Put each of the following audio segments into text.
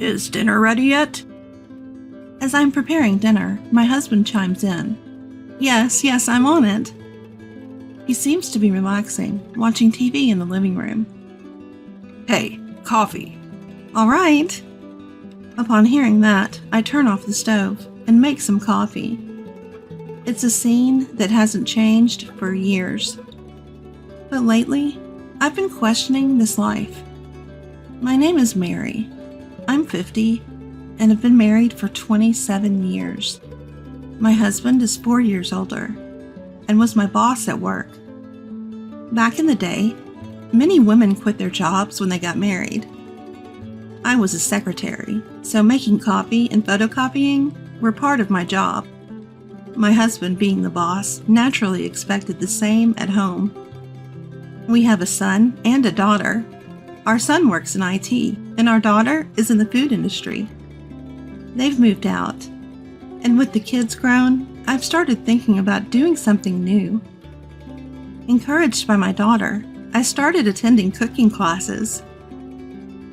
Is dinner ready yet? As I'm preparing dinner, my husband chimes in. Yes, I'm on it. He seems to be relaxing, watching TV in the living room. Hey, coffee. All right. Upon hearing that, I turn off the stove and make some coffee. It's a scene that hasn't changed for years. But lately, I've been questioning this life. My name is Mary. I'm 50 and have been married for 27 years. My husband is 4 years older and was my boss at work. Back in the day, many women quit their jobs when they got married. I was a secretary, so making coffee and photocopying were part of my job. My husband, being the boss, naturally expected the same at home. We have a son and a daughter. Our son works in IT, and our daughter is in the food industry. They've moved out, and with the kids grown, I've started thinking about doing something new. Encouraged by my daughter, I started attending cooking classes.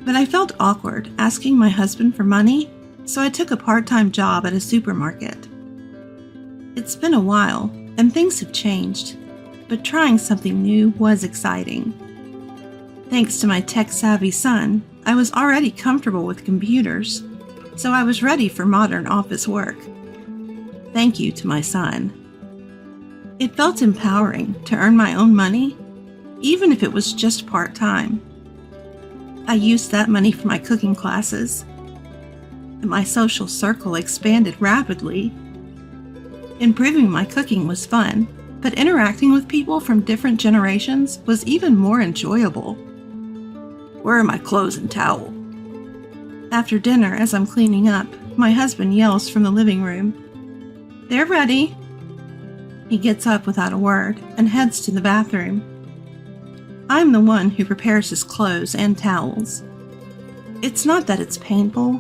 But I felt awkward asking my husband for money, so I took a part-time job at a supermarket. It's been a while, and things have changed, but trying something new was exciting. Thanks to my tech-savvy son, I was already comfortable with computers, so I was ready for modern office work. Thank you to my son. It felt empowering to earn my own money, even if it was just part-time. I used that money for my cooking classes, and my social circle expanded rapidly. Improving my cooking was fun, but interacting with people from different generations was even more enjoyable. Where are my clothes and towel? After dinner, as I'm cleaning up, my husband yells from the living room, "They're ready." He gets up without a word and heads to the bathroom. I'm the one who prepares his clothes and towels. It's not that it's painful,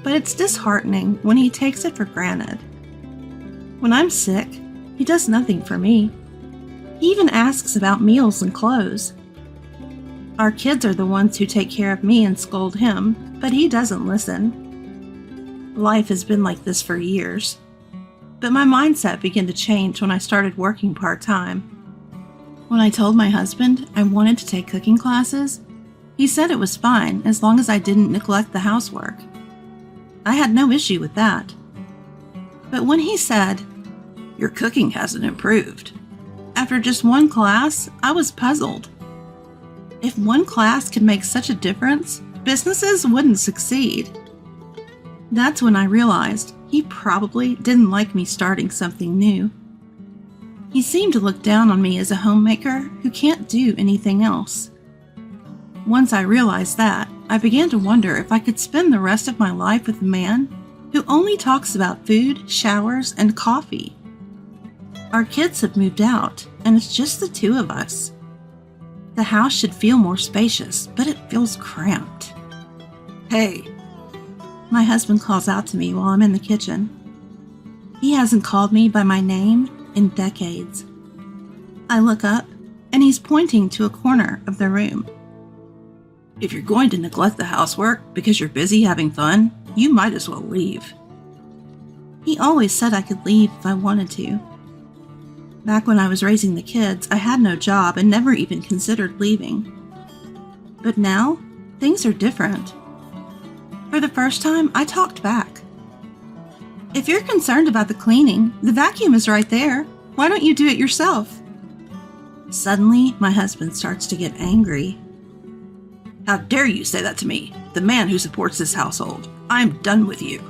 but it's disheartening when he takes it for granted. When I'm sick, he does nothing for me. He even asks about meals and clothes. Our kids are the ones who take care of me and scold him, but he doesn't listen. Life has been like this for years, but my mindset began to change when I started working part-time. When I told my husband I wanted to take cooking classes, he said it was fine as long as I didn't neglect the housework. I had no issue with that. But when he said, "Your cooking hasn't improved," after just one class, I was puzzled. If one class could make such a difference, businesses wouldn't succeed. That's when I realized he probably didn't like me starting something new. He seemed to look down on me as a homemaker who can't do anything else. Once I realized that, I began to wonder if I could spend the rest of my life with a man who only talks about food, showers, and coffee. Our kids have moved out, and it's just the two of us. The house should feel more spacious, but it feels cramped. "Hey." My husband calls out to me while I'm in the kitchen. He hasn't called me by my name in decades. I look up, and he's pointing to a corner of the room. "If you're going to neglect the housework because you're busy having fun, you might as well leave." He always said I could leave if I wanted to. Back when I was raising the kids, I had no job and never even considered leaving. But now, things are different. For the first time, I talked back. "If you're concerned about the cleaning, the vacuum is right there. Why don't you do it yourself?" Suddenly, my husband starts to get angry. "How dare you say that to me, the man who supports this household? I'm done with you."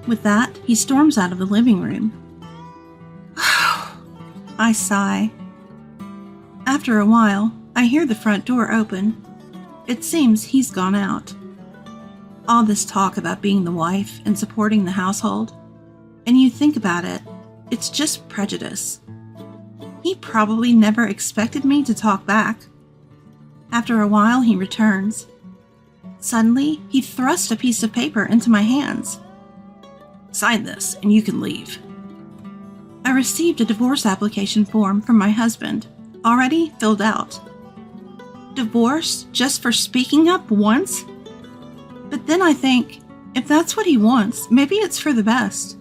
With that, he storms out of the living room. I sigh. After a while, I hear the front door open. It seems he's gone out. All this talk about being the wife and supporting the household, and you think about it, it's just prejudice. He probably never expected me to talk back. After a while, he returns. Suddenly, he thrust a piece of paper into my hands. "Sign this, and you can leave." I received a divorce application form from my husband, already filled out. Divorce just for speaking up once? But then I think, if that's what he wants, maybe it's for the best.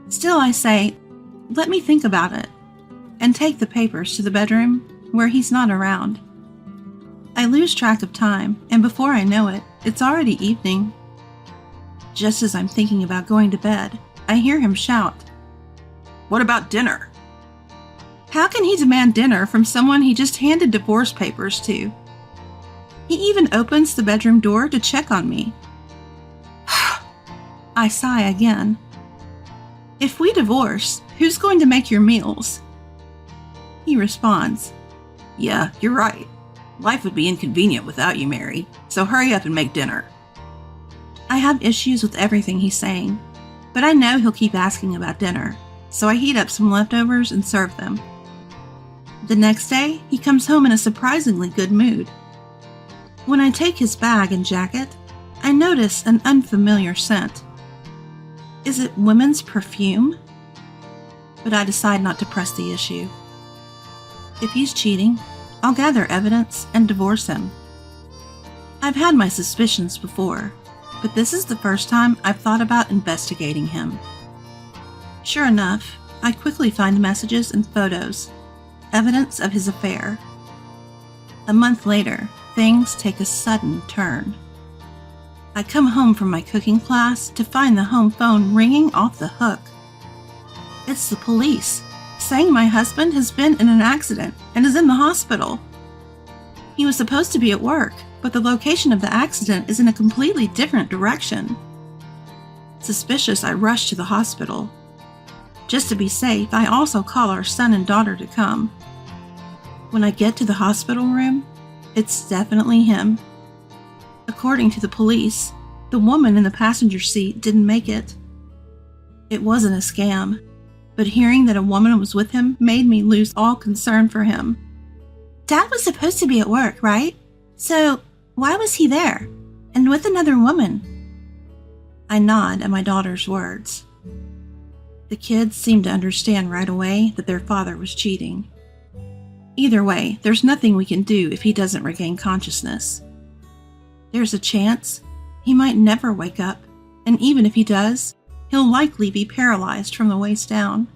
Still, I say, let me think about it, and take the papers to the bedroom where he's not around. I lose track of time, and before I know it, it's already evening. Just as I'm thinking about going to bed, I hear him shout, "What about dinner?" How can he demand dinner from someone he just handed divorce papers to? He even opens the bedroom door to check on me. I sigh again. If we divorce, who's going to make your meals? He responds, "Yeah, you're right. Life would be inconvenient without you, Mary, so hurry up and make dinner." I have issues with everything he's saying, but I know he'll keep asking about dinner, so I heat up some leftovers and serve them. The next day, he comes home in a surprisingly good mood. When I take his bag and jacket, I notice an unfamiliar scent. Is it women's perfume? But I decide not to press the issue. If he's cheating, I'll gather evidence and divorce him. I've had my suspicions before, but this is the first time I've thought about investigating him. Sure enough, I quickly find messages and photos, evidence of his affair. A month later, things take a sudden turn. I come home from my cooking class to find the home phone ringing off the hook. It's the police, saying my husband has been in an accident and is in the hospital. He was supposed to be at work, but the location of the accident is in a completely different direction. Suspicious, I rush to the hospital. Just to be safe, I also call our son and daughter to come. When I get to the hospital room, it's definitely him. According to the police, the woman in the passenger seat didn't make it. It wasn't a scam, but hearing that a woman was with him made me lose all concern for him. Dad was supposed to be at work, right? So why was he there? And with another woman? I nod at my daughter's words. The kids seem to understand right away that their father was cheating. Either way, there's nothing we can do if he doesn't regain consciousness. There's a chance he might never wake up, and even if he does, he'll likely be paralyzed from the waist down.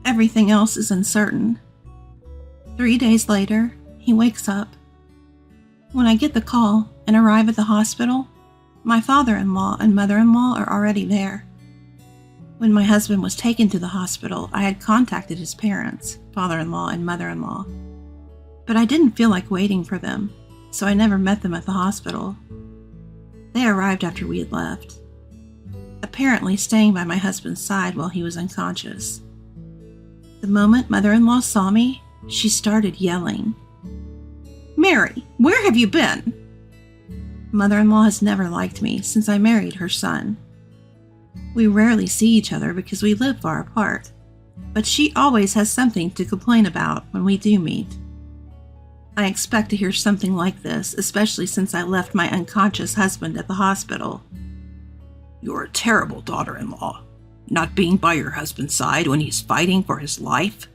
Everything else is uncertain. 3 days later, he wakes up. When I get the call and arrive at the hospital, my father-in-law and mother-in-law are already there. When my husband was taken to the hospital, I had contacted his parents, father-in-law and mother-in-law. But I didn't feel like waiting for them, so I never met them at the hospital. They arrived after we had left, apparently staying by my husband's side while he was unconscious. The moment mother-in-law saw me, she started yelling, "Mary, where have you been?" Mother-in-law has never liked me since I married her son. We rarely see each other because we live far apart, but she always has something to complain about when we do meet. I expect to hear something like this, especially since I left my unconscious husband at the hospital. "You're a terrible daughter-in-law, not being by your husband's side when he's fighting for his life."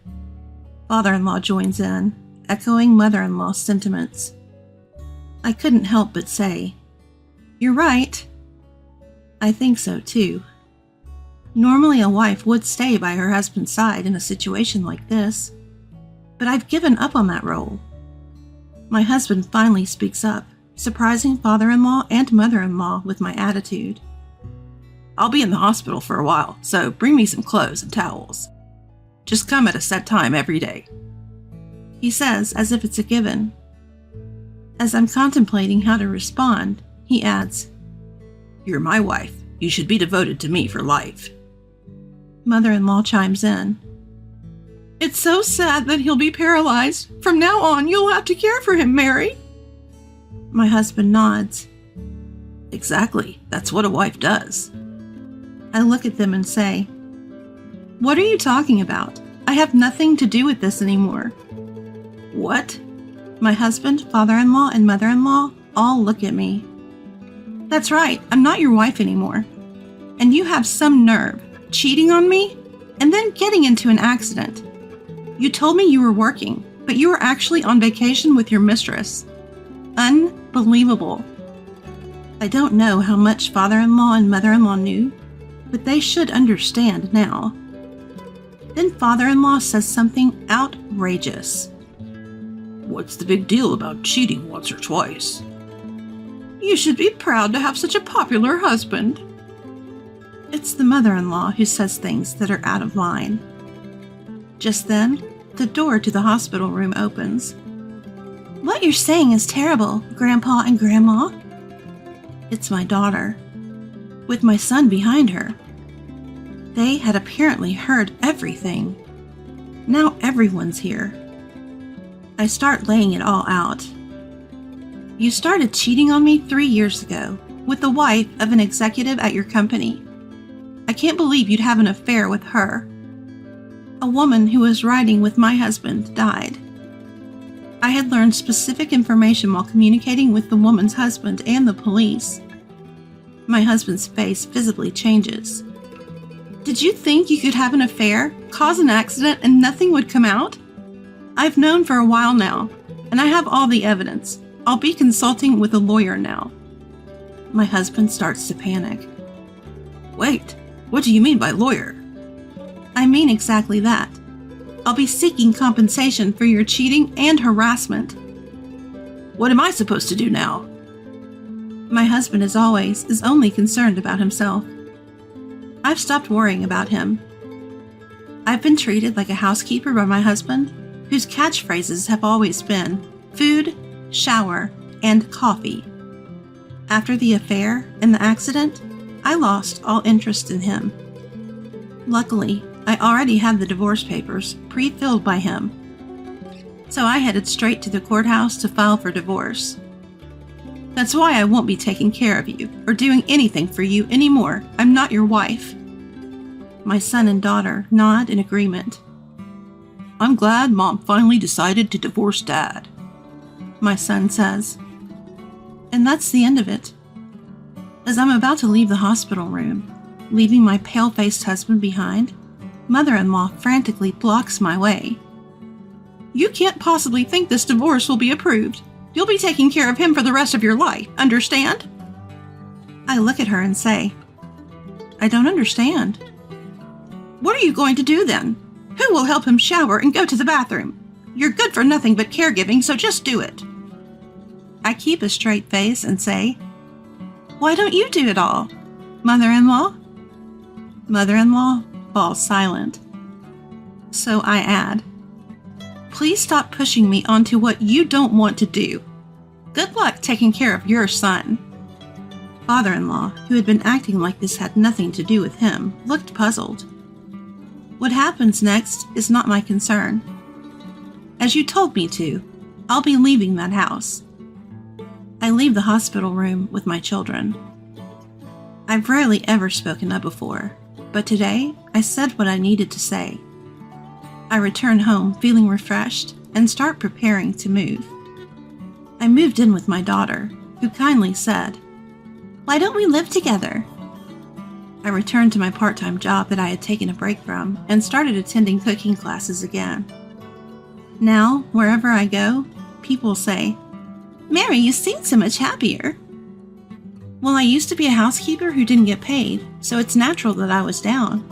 Father-in-law joins in, echoing mother-in-law's sentiments. I couldn't help but say, "You're right." I think so too. Normally a wife would stay by her husband's side in a situation like this, but I've given up on that role. My husband finally speaks up, surprising father-in-law and mother-in-law with my attitude. "I'll be in the hospital for a while, so bring me some clothes and towels. Just come at a set time every day," he says as if it's a given. As I'm contemplating how to respond, he adds, "You're my wife. You should be devoted to me for life." Mother-in-law chimes in, "It's so sad that he'll be paralyzed. From now on, you'll have to care for him, Mary." My husband nods. "Exactly. That's what a wife does." I look at them and say, "What are you talking about? I have nothing to do with this anymore." "What?" My husband, father-in-law, and mother-in-law all look at me. "That's right. I'm not your wife anymore. And you have some nerve, cheating on me, and then getting into an accident. You told me you were working, but you were actually on vacation with your mistress. Unbelievable." I don't know how much father-in-law and mother-in-law knew, but they should understand now. Then father-in-law says something outrageous. What's the big deal about cheating once or twice? You should be proud to have such a popular husband. It's the mother-in-law who says things that are out of line. Just then, the door to the hospital room opens. What you're saying is terrible, Grandpa and Grandma. It's my daughter, with my son behind her. They had apparently heard everything. Now everyone's here. I start laying it all out. You started cheating on me 3 years ago with the wife of an executive at your company. I can't believe you'd have an affair with her. A woman who was riding with my husband died. I had learned specific information while communicating with the woman's husband and the police. My husband's face visibly changes. Did you think you could have an affair, cause an accident, and nothing would come out? I've known for a while now, and I have all the evidence. I'll be consulting with a lawyer now. My husband starts to panic. Wait, what do you mean by lawyer? I mean exactly that. I'll be seeking compensation for your cheating and harassment. What am I supposed to do now? My husband, as always, is only concerned about himself. I've stopped worrying about him. I've been treated like a housekeeper by my husband, whose catchphrases have always been food, shower, and coffee. After the affair and the accident, I lost all interest in him. Luckily, I already had the divorce papers pre-filled by him, so I headed straight to the courthouse to file for divorce. That's why I won't be taking care of you or doing anything for you anymore. I'm not your wife. My son and daughter nod in agreement. I'm glad Mom finally decided to divorce Dad, my son says. And that's the end of it. As I'm about to leave the hospital room, leaving my pale-faced husband behind, mother-in-law frantically blocks my way. You can't possibly think this divorce will be approved. You'll be taking care of him for the rest of your life, understand? I look at her and say, I don't understand. What are you going to do then? Who will help him shower and go to the bathroom? You're good for nothing but caregiving, so just do it. I keep a straight face and say, why don't you do it all, mother-in-law? Mother-in-law falls silent. So I add, please stop pushing me onto what you don't want to do. Good luck taking care of your son. Father-in-law, who had been acting like this had nothing to do with him, looked puzzled. What happens next is not my concern. As you told me to, I'll be leaving that house. I leave the hospital room with my children. I've rarely ever spoken up before, but today I said what I needed to say. I return home feeling refreshed and start preparing to move. I moved in with my daughter, who kindly said, why don't we live together? I returned to my part-time job that I had taken a break from and started attending cooking classes again. Now, wherever I go, people say, Mary, you seem so much happier. Well, I used to be a housekeeper who didn't get paid, so it's natural that I was down.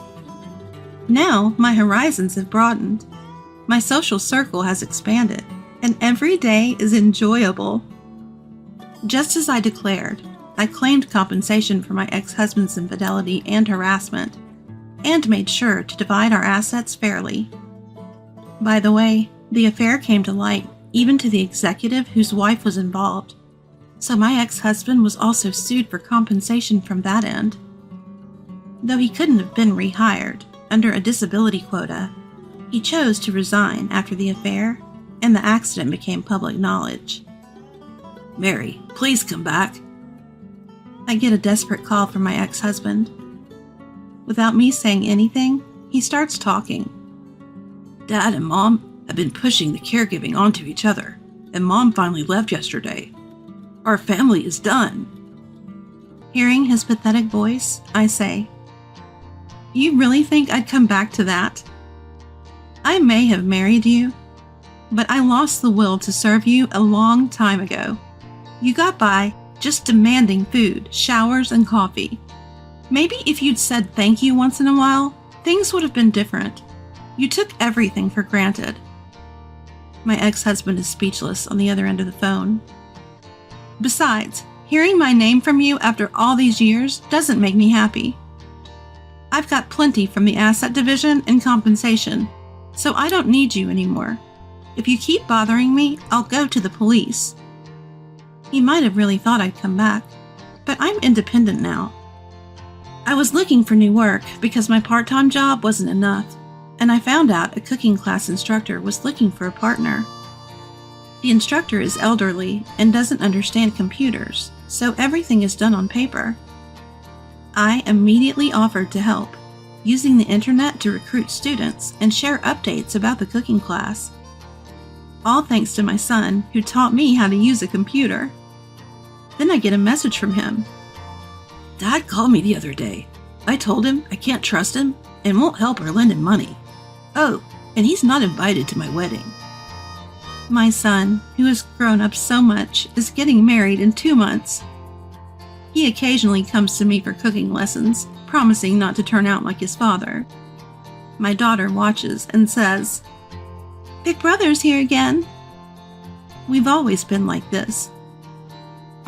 Now, my horizons have broadened. My social circle has expanded, and every day is enjoyable. Just as I declared, I claimed compensation for my ex-husband's infidelity and harassment, and made sure to divide our assets fairly. By the way, the affair came to light even to the executive whose wife was involved, so my ex-husband was also sued for compensation from that end. Though he couldn't have been rehired under a disability quota, he chose to resign after the affair, and the accident became public knowledge. Mary, please come back. I get a desperate call from my ex-husband. Without me saying anything, he starts talking. Dad and Mom have been pushing the caregiving onto each other, and Mom finally left yesterday. Our family is done. Hearing his pathetic voice, I say, you really think I'd come back to that? I may have married you, but I lost the will to serve you a long time ago. You got by, just demanding food, showers, and coffee. Maybe if you'd said thank you once in a while, things would have been different. You took everything for granted. My ex-husband is speechless on the other end of the phone. Besides, hearing my name from you after all these years doesn't make me happy. I've got plenty from the asset division and compensation, so I don't need you anymore. If you keep bothering me, I'll go to the police. He might have really thought I'd come back, but I'm independent now. I was looking for new work because my part-time job wasn't enough, and I found out a cooking class instructor was looking for a partner. The instructor is elderly and doesn't understand computers, so everything is done on paper. I immediately offered to help, using the internet to recruit students and share updates about the cooking class. All thanks to my son, who taught me how to use a computer. Then I get a message from him. Dad called me the other day. I told him I can't trust him and won't help or lend him money. Oh, and he's not invited to my wedding. My son, who has grown up so much, is getting married in 2 months. He occasionally comes to me for cooking lessons, promising not to turn out like his father. My daughter watches and says, "Big Brother's here again." We've always been like this.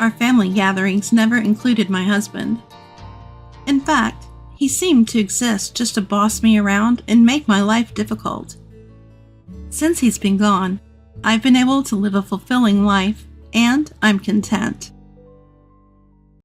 Our family gatherings never included my husband. In fact, he seemed to exist just to boss me around and make my life difficult. Since he's been gone, I've been able to live a fulfilling life, and I'm content.